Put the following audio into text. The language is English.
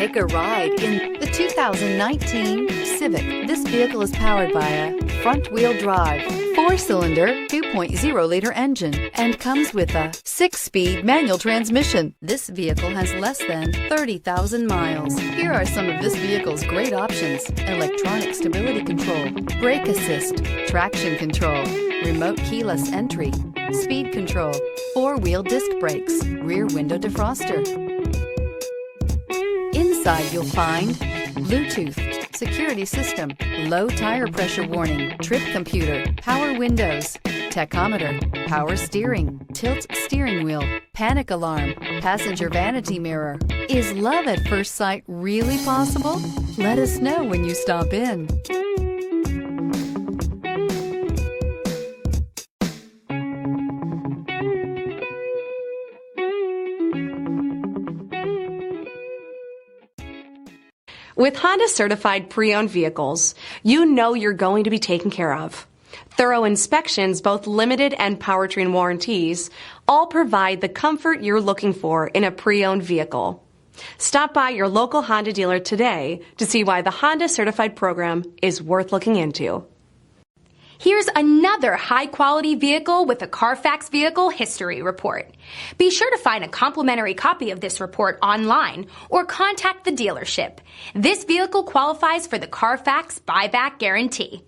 Take a ride in the 2019 Civic. This vehicle is powered by a front-wheel drive, 4-cylinder, 2.0-liter engine, and comes with a 6-speed manual transmission. This vehicle has less than 30,000 miles. Here are some of this vehicle's great options: electronic stability control, brake assist, traction control, remote keyless entry, speed control, 4-wheel disc brakes, rear window defroster. Inside you'll find Bluetooth, security system, low tire pressure warning, trip computer, power windows, tachometer, power steering, tilt steering wheel, panic alarm, passenger vanity mirror. Is love at first sight really possible? Let us know when you stop in. With Honda certified pre-owned vehicles, you know you're going to be taken care of. Thorough inspections, both limited and powertrain warranties, all provide the comfort you're looking for in a pre-owned vehicle. Stop by your local Honda dealer today to see why the Honda certified program is worth looking into. Here's another high-quality vehicle with a Carfax Vehicle History Report. Be sure to find a complimentary copy of this report online or contact the dealership. This vehicle qualifies for the Carfax Buyback Guarantee.